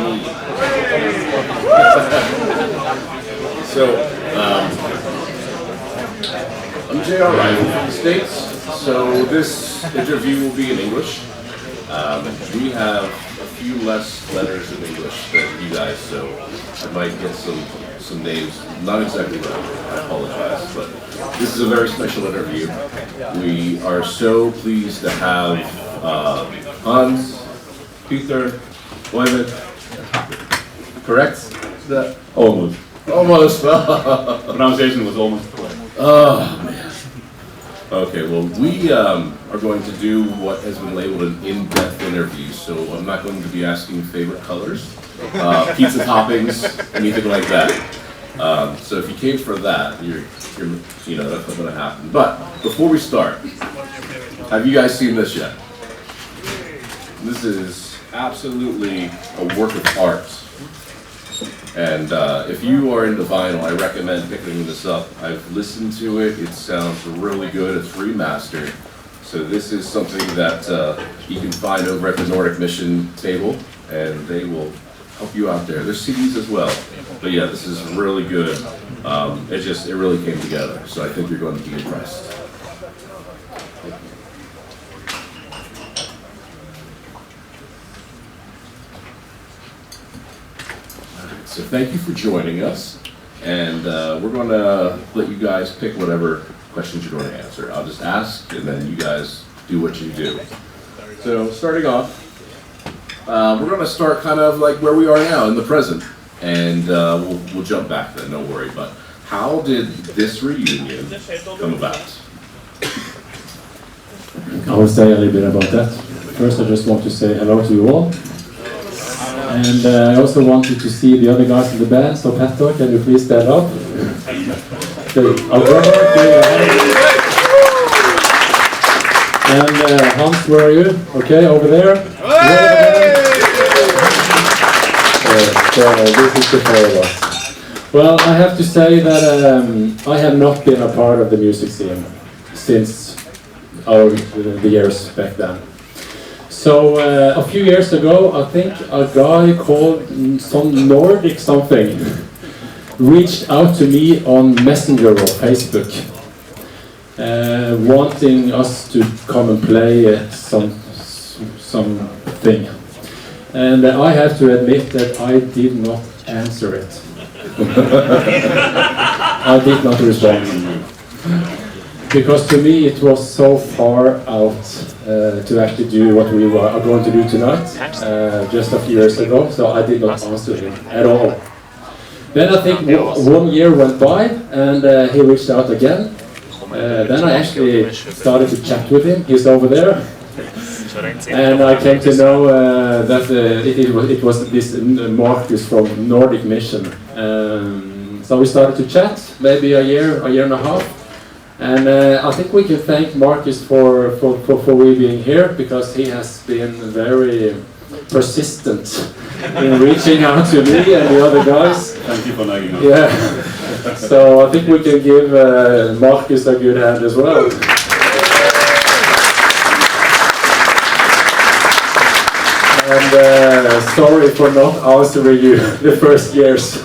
So, I'm J.R. Rife from the States, so this interview will be in English. We have a few less letters in English than you guys, so I might get some names not exactly right. I apologize, but this is a very special interview. We are so pleased to have Hans, Peter, Oyvind. Correct? Is that Almost. almost? Pronunciation was almost correct. Oh man. Okay, well we are going to do what has been labeled an in-depth interview, so I'm not going to be asking favorite colors, pizza toppings, anything like that. So if you came for that, you're that's not going to happen. But before we start, have you guys seen this yet? This is absolutely a work of art. And if you are into vinyl, I recommend picking this up. I've listened to it. It sounds really good. It's remastered. So this is something that you can find over at the Nordic Mission table, and they will help you out there. There's CDs as well. But yeah, this is really good. It really came together. So I think you're going to be impressed. So thank you for joining us, and we're going to let you guys pick whatever questions you're going to answer. I'll just ask, and then you guys do what you do. So starting off, we're going to start kind of like where we are now in the present, and we'll jump back then, don't worry. But how did this reunion come about? I will say a little bit about that. First, I just want to say hello to you all. And I also wanted to see the other guys in the band, so Petter, can you please stand up? And Hans, where are you? Okay, over there. So this is the four of us. Well, I have to say that I have not been a part of the music scene since the years back then. So a few years ago, I think a guy called some Nordic something reached out to me on Messenger or Facebook, wanting us to come and play something. And I have to admit that I did not answer it. I did not respond. Because to me it was so far out to actually do what we are going to do tonight, just a few years ago, so I did not answer him at all. Then I think 1 year went by, and he reached out again. Then I actually started to chat with him. He's over there. And I came to know that it was this Marcus from Nordic Mission. So we started to chat, maybe a year and a half. And I think we can thank Marcus for we being here, because he has been very persistent in reaching out to me and the other guys. Thank you for nagging us. Yeah. So I think we can give Marcus a good hand as well. And sorry for not answering you the first years.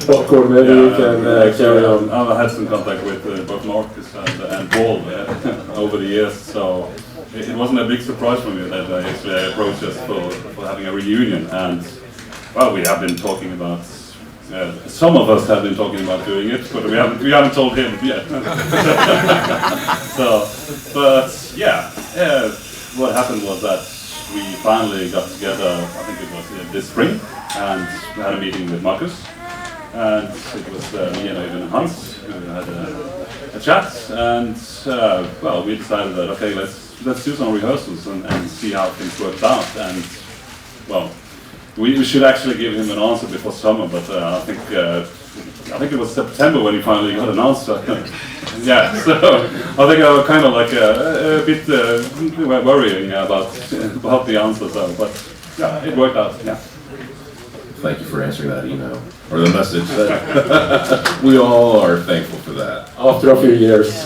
Popcorn, maybe you can carry on. I've had some contact with both Marcus and Paul over the years, so it wasn't a big surprise for me that they actually approached us for having a reunion. And well, we have been talking about. Some of us have been talking about doing it, but we haven't told him yet. But yeah, what happened was that we finally got together. I think it was this spring, and we had a meeting with Marcus. And it was me and Oyvind and Hans who had a chat, and well, we decided that okay, let's do some rehearsals and see how things worked out. And well, we should actually give him an answer before summer, but I think it was September when he finally got an answer. Yeah, so I think I was kind of like a bit worrying about the answer. So, but yeah, it worked out. Yeah. Thank you for answering that email, or the message. We all are thankful for that. After a few years.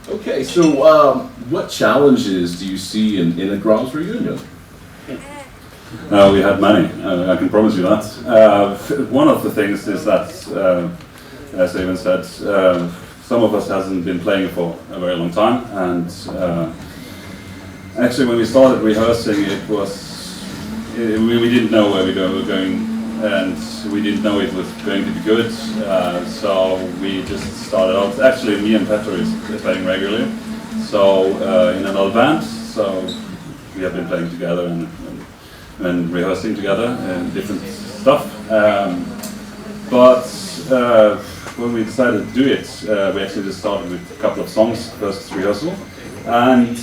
Okay. Okay, so what challenges do you see in a GROMS reunion? We had many, I can promise you that. One of the things is that, as Even said, some of us hasn't been playing for a very long time, and actually when we started rehearsing we didn't know where we were going, and we didn't know it was going to be good, so we just started out. Actually, me and Petter is playing regularly, so in another band, so we have been playing together and rehearsing together and different stuff. But when we decided to do it, we actually just started with a couple of songs, first rehearsal, and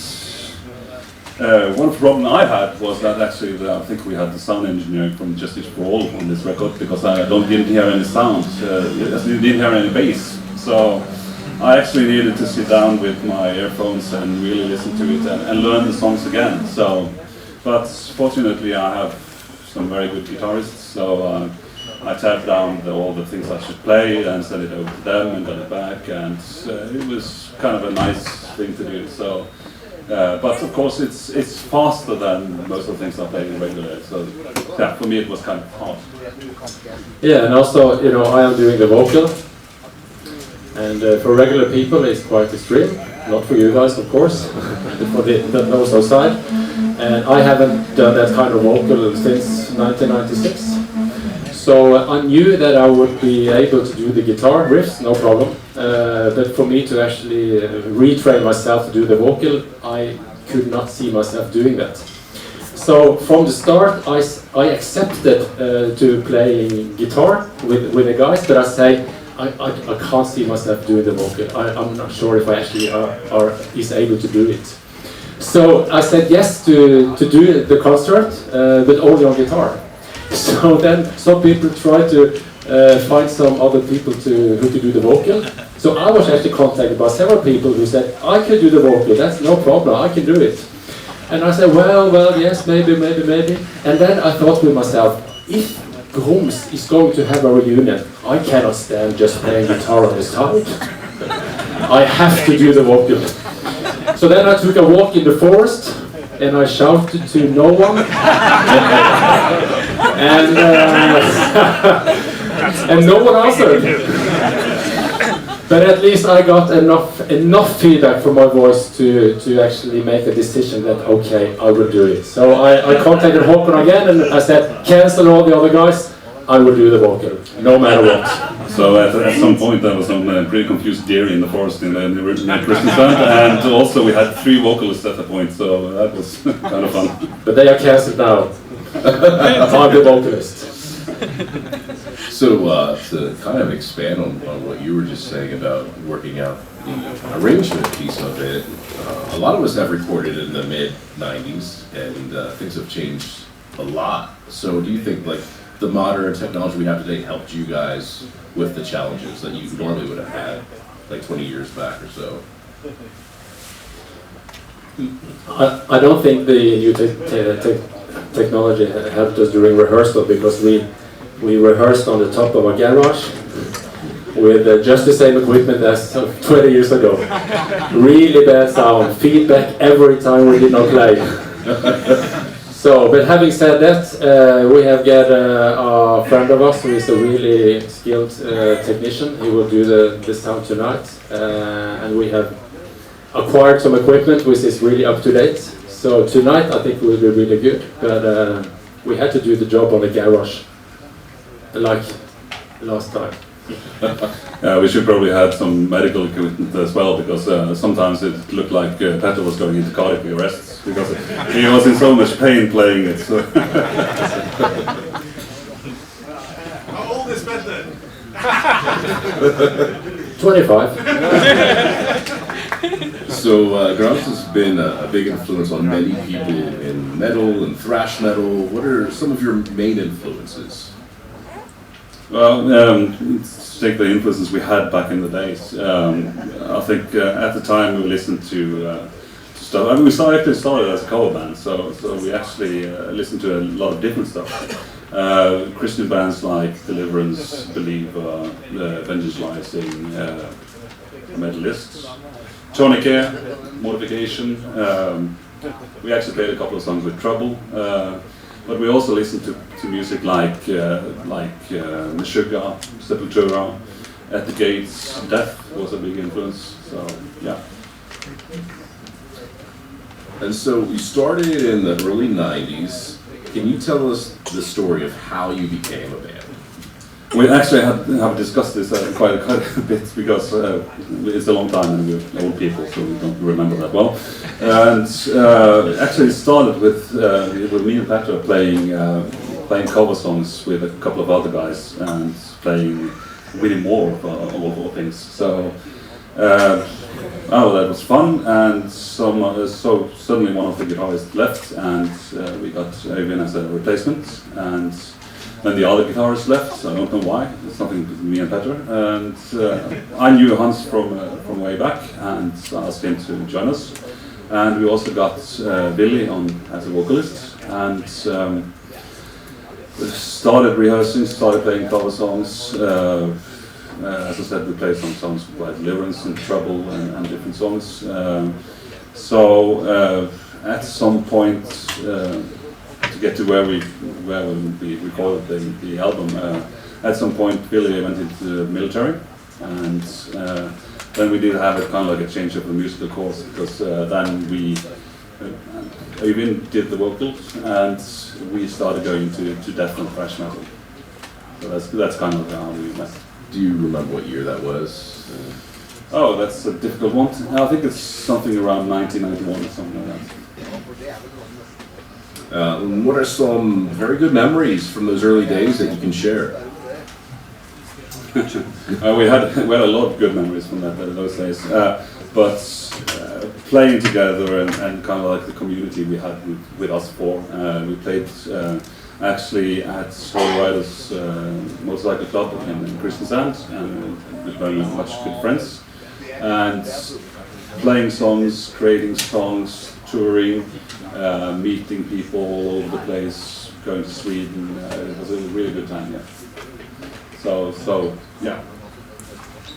one of the problems I had was that actually I think we had the sound engineer from Justice for All on this record, because I didn't hear any sound, didn't hear any bass. So I actually needed to sit down with my earphones and really listen to it and learn the songs again. So, but fortunately I have some very good guitarists, so I tapped down all the things I should play and sent it over to them and got it back, and it was kind of a nice thing to do. So. But of course, it's faster than most of the things I play regularly. So yeah, for me it was kind of hard. Yeah, and also, you know, I am doing the vocal, and for regular people it's quite extreme. Not for you guys, of course, for those outside. And I haven't done that kind of vocal since 1996. So I knew that I would be able to do the guitar riffs, no problem. But for me to actually retrain myself to do the vocal, I could not see myself doing that. So from the start, I accepted to play guitar with the guys, but I say I can't see myself doing the vocal. I'm not sure if I actually is able to do it. So I said yes to do the concert, but only on guitar. So then some people tried to find some other people who could do the vocal. So I was actually contacted by several people who said, I could do the vocal, that's no problem, I can do it. And I said, well, yes, maybe. And then I thought with myself, if GROMS is going to have a reunion, I cannot stand just playing guitar on the side. I have to do the vocal. So then I took a walk in the forest, and I shouted to no one. And no one answered. But at least I got enough feedback from my voice to actually make a decision that, okay, I will do it. So I contacted Håkon again and I said, cancel all the other guys, I will do the vocal, no matter what. So at some point there was some pretty confused deer in the forest in Kristiansand, and also we had 3 vocalists at the point, so that was kind of fun. But they are cancelled now. I'm the vocalist. So to kind of expand on what you were just saying about working out the arrangement piece of it, a lot of us have recorded in the mid-90s, and things have changed a lot. So do you think like the modern technology we have today helped you guys with the challenges that you normally would have had like 20 years back or so? I don't think the new technology helped us during rehearsal, because we rehearsed on the top of a garage with just the same equipment as 20 years ago. Really bad sound, feedback every time we did not play. So, but having said that, we have got a friend of us who is a really skilled technician. He will do the sound tonight, and we have acquired some equipment which is really up to date. So tonight I think will be really good, but we had to do the job on the garage like last time. We should probably have some medical equipment as well, because sometimes it looked like Petter was going into cardiac arrests because he was in so much pain playing it. So. How old is Petter? 25. So GROMS has been a big influence on many people in metal and thrash metal. What are some of your main influences? Well, take the influences we had back in the days. I think at the time we listened to stuff. I mean, we actually started as a cover band, so we actually listened to a lot of different stuff. Christian bands like Deliverance, Believer, Vengeance Rising, Metalists, Tourniquet, Modification. We actually played a couple of songs with Trouble, but we also listened to music like Meshuggah, Sepultura, At the Gates. Death was a big influence. So yeah. And so you started in the early 90s. Can you tell us the story of how you became a band? We actually have discussed this quite a bit because it's a long time and we're old people, so we don't remember that well. And actually it started with me and Petra playing cover songs with a couple of other guys and playing Winnie Moore of all things. So that was fun, and so suddenly one of the guitarists left, and we got Øyvind as a replacement, and then the other guitarist left. I don't know why. It's something with me and Petra. And I knew Hans from way back, and asked him to join us. And we also got Billy on as a vocalist, and we started rehearsing, started playing cover songs. As I said, we played some songs by Deliverance and Trouble and different songs. At some point, to get to where we recorded the album, at some point Billy went into the military, and then we did have a kind of like a change of the musical course, because then Øyvind did the vocals, and we started going to death and thrash metal. So that's kind of how we met. Do you remember what year that was? Oh, that's a difficult one. I think it's something around 1991 or something like that. What are some very good memories from those early days that you can share? We had a lot of good memories from those days, but playing together and kind of like the community we had with us four. We played actually at Soul Riders Motorcycle Club in Kristiansand, and we became much good friends. And playing songs, creating songs, touring, meeting people all over the place, going to Sweden. It was a really good time, yeah. So yeah,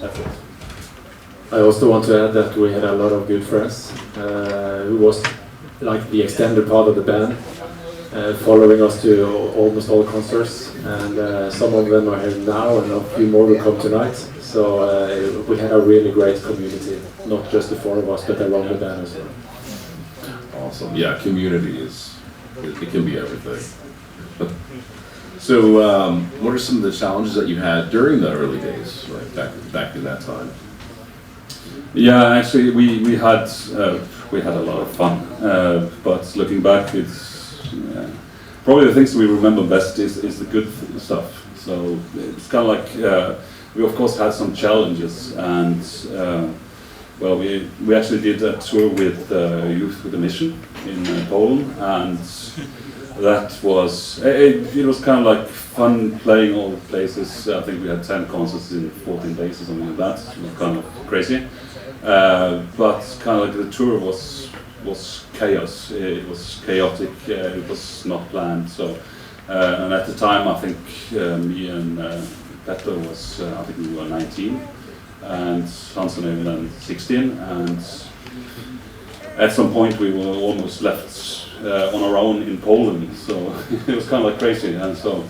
that's it. I also want to add that we had a lot of good friends who was like the extended part of the band, following us to almost all concerts, and some of them are here now, and a few more will come tonight. So we had a really great community, not just the four of us, but around the band as well. Awesome. Yeah, community it can be everything. So, what are some of the challenges that you had during the early days, like back in that time? Yeah, actually, we had a lot of fun. But looking back, it's probably the things we remember best is the good stuff. So it's kind of like we of course had some challenges, and well, we actually did a tour with Youth with a Mission in Poland, and that was it was kind of like fun playing all the places. I think we had 10 concerts in 14 days or something like that. It was kind of crazy, but kind of like the tour was chaos. It was chaotic. It was not planned. So, and at the time, I think me and Petter was I think we were 19, and Hans and Øyvind then 16, and at some point we were almost left on our own in Poland. So it was kind of like crazy, and so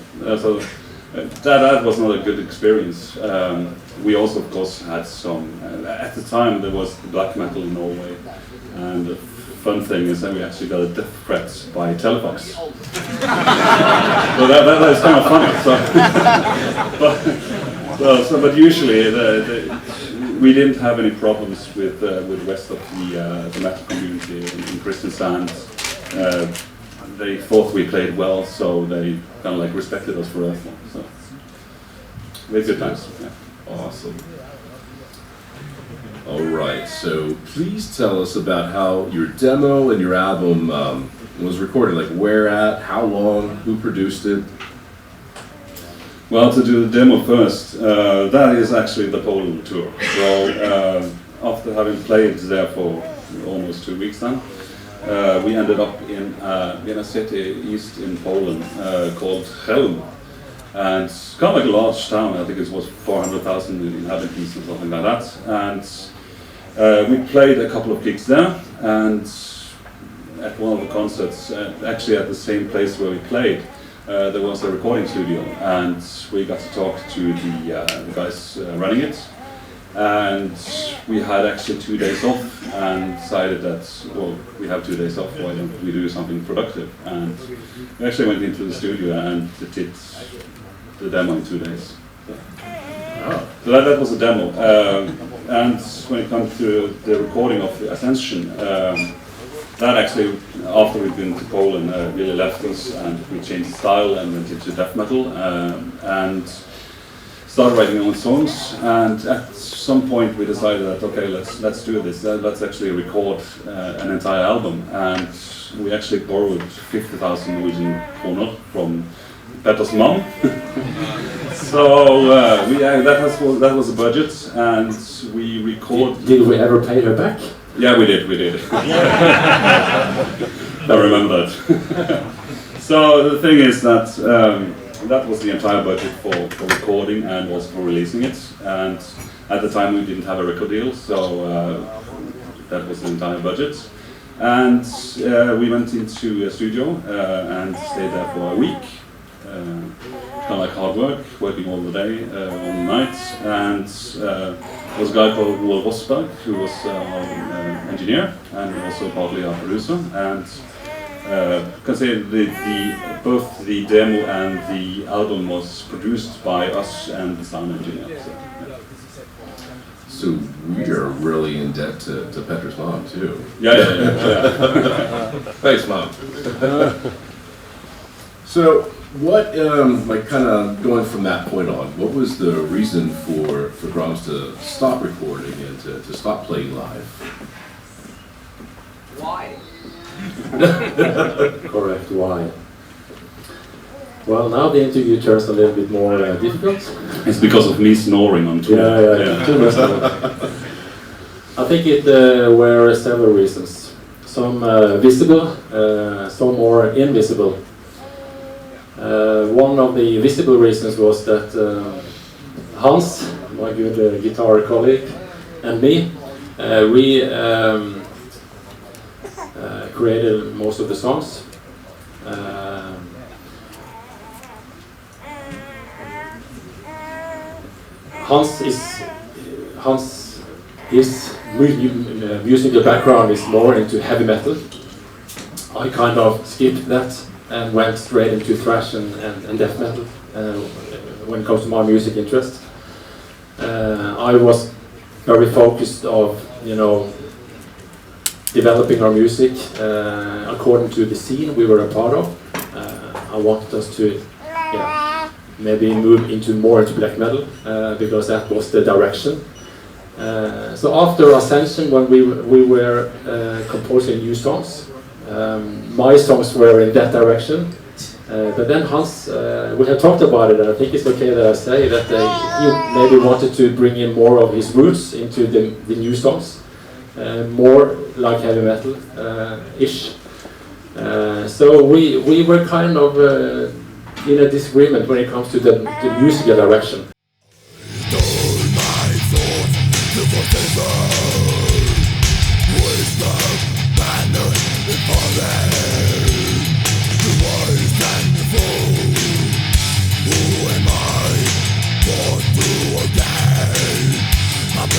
that was not a good experience. We also, of course, had some. At the time, there was black metal in Norway, and the fun thing is that we actually got a death threat by telefax. So that is kind of funny. But usually we didn't have any problems with the rest of the metal community in Kristiansand. They thought we played well, so they kind of like respected us for that one. So we had good times. Yeah. Awesome. All right, so please tell us about how your demo and your album was recorded. Like where at, how long, who produced it? Well, to do the demo first, that is actually the Poland tour. So after having played there for almost 2 weeks now, we ended up in a city east in Poland called Helm. And it's kind of like a large town. I think it was 400,000 inhabitants or something like that. And We played a couple of gigs there, and at one of the concerts, actually at the same place where we played, there was a recording studio, and we got to talk to the guys running it. And we had actually 2 days off and decided that, well, we have 2 days off, why don't we do something productive? And we actually went into the studio and did the demo in 2 days. So that was a demo. And when it comes to the recording of the Ascension, that actually, after we'd been to Poland, really left us, and we changed style and went into death metal. And started writing our own songs, and at some point we decided that okay, let's do this. Let's actually record an entire album, and we actually borrowed 50,000 Norwegian kroner from Petter's mom. So that was the budget, and we recorded. Did we ever pay her back? Yeah, we did. I remember that. So the thing is that. That was the entire budget for recording and also for releasing it. And at the time we didn't have a record deal, so that was the entire budget. And we went into a studio and stayed there for a week. Kind of like hard work, working all the day, all the night. And there was a guy called Roald Rosberg, who was our engineer and also partly our producer. And can say both the demo and the album was produced by us and the sound engineer. So we are really in debt to Petter's mom too. Yeah. Thanks, Mom. So what, like kind of going from that point on, what was the reason for GROMS to stop recording and to stop playing live? Why? Correct, why? Well, now the interview turns a little bit more difficult. It's because of me snoring on tour. Yeah. Too much. I think it were several reasons. Some visible, some more invisible. One of the visible reasons was that Hans, my good guitar colleague, and me, we created most of the songs. His musical background is more into heavy metal. I kind of skipped that and went straight into thrash and death metal when it comes to my music interest. I was very focused of, developing our music according to the scene we were a part of. I wanted us to maybe move more into black metal because that was the direction. So after Ascension, when we were composing new songs, my songs were in that direction. But then Hans, we have talked about it, and I think it's okay that I say that he maybe wanted to bring in more of his roots into the new songs. More like heavy metal-ish. So we were kind of in a disagreement when it comes to the musical direction. Who am I? Born to again. I'm